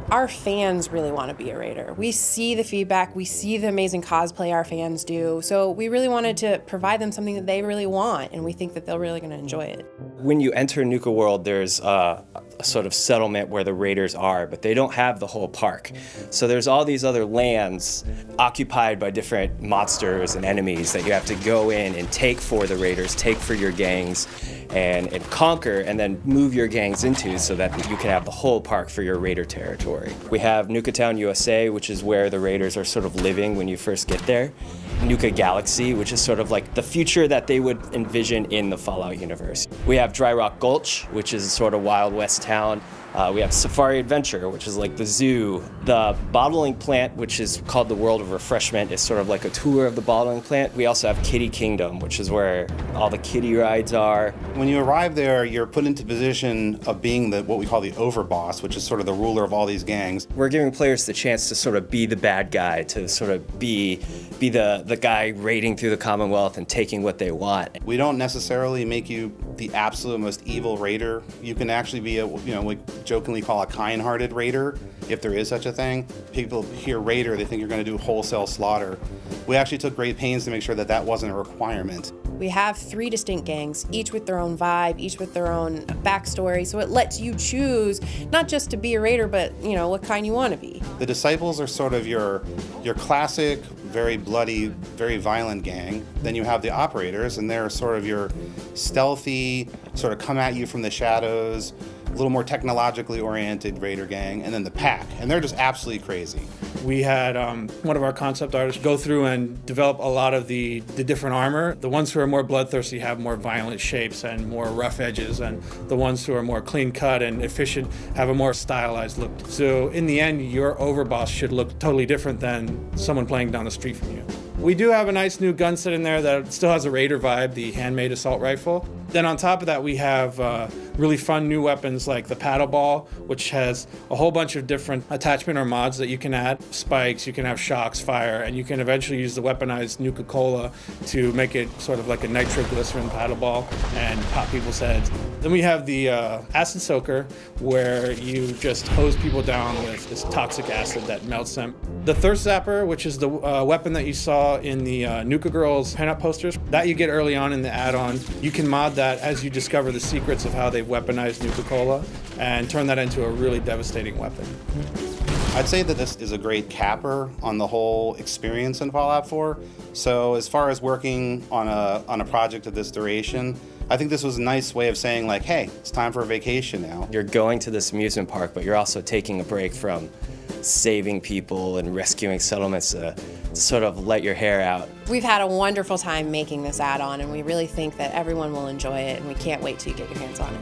Our fans really want to be a raider. We see the feedback, we see the amazing cosplay our fans do, so we really wanted to provide them something that they really want, and we think that they're really going to enjoy it. When you enter Nuka World, there's a sort of settlement where the raiders are, but they don't have the whole park. So there's all these other lands occupied by different monsters and enemies that you have to go in and take for the raiders, take for your gangs, and conquer, and then move your gangs into so that you can have the whole park for your raider territory. We have Nuka Town, USA, which is where the raiders are sort of living when you first get there. Nuka Galaxy, which is sort of like the future that they would envision in the Fallout universe. We have Dry Rock Gulch, which is sort of Wild West town. We have Safari Adventure, which is like the zoo. The bottling plant, which is called the World of Refreshment, is sort of like a tour of the bottling plant. We also have Kitty Kingdom, which is where all the kitty rides are. When you arrive there, you're put into position of being what we call the overboss, which is sort of the ruler of all these gangs. We're giving players the chance to sort of be the bad guy, to sort of be the guy raiding through the Commonwealth and taking what they want. We don't necessarily make you the absolute most evil raider. You can actually be we jokingly call a kind-hearted raider, if there is such a thing. People hear raider, they think you're going to do wholesale slaughter. We actually took great pains to make sure that that wasn't a requirement. We have 3 distinct gangs, each with their own vibe, each with their own backstory, so it lets you choose not just to be a raider, but what kind you want to be. The Disciples are sort of your classic, very bloody, very violent gang. Then you have the Operators, and they're sort of your stealthy, sort of come at you from the shadows, a little more technologically oriented raider gang, and then the Pack, and they're just absolutely crazy. We had one of our concept artists go through and develop a lot of the different armor. The ones who are more bloodthirsty have more violent shapes and more rough edges, and the ones who are more clean cut and efficient have a more stylized look. So in the end, your overboss should look totally different than someone playing down the street from you. We do have a nice new gun set in there that still has a raider vibe, the handmade assault rifle. Then on top of that, we have really fun new weapons like the paddle ball, which has a whole bunch of different attachment or mods that you can add. Spikes, you can have shocks, fire, and you can eventually use the weaponized Nuka-Cola to make it sort of like a nitroglycerin paddle ball and pop people's heads. Then we have the acid soaker, where you just hose people down with this toxic acid that melts them. The thirst zapper, which is the weapon that you saw in the Nuka Girls pinup posters, that you get early on in the add-on. You can mod that as you discover the secrets of how they've weaponized Nuka-Cola and turn that into a really devastating weapon. I'd say that this is a great capper on the whole experience in Fallout 4. So as far as working on a project of this duration, I think this was a nice way of saying like, hey, it's time for a vacation now. You're going to this amusement park, but you're also taking a break from saving people and rescuing settlements to sort of let your hair out. We've had a wonderful time making this add-on, and we really think that everyone will enjoy it, and we can't wait till you get your hands on it.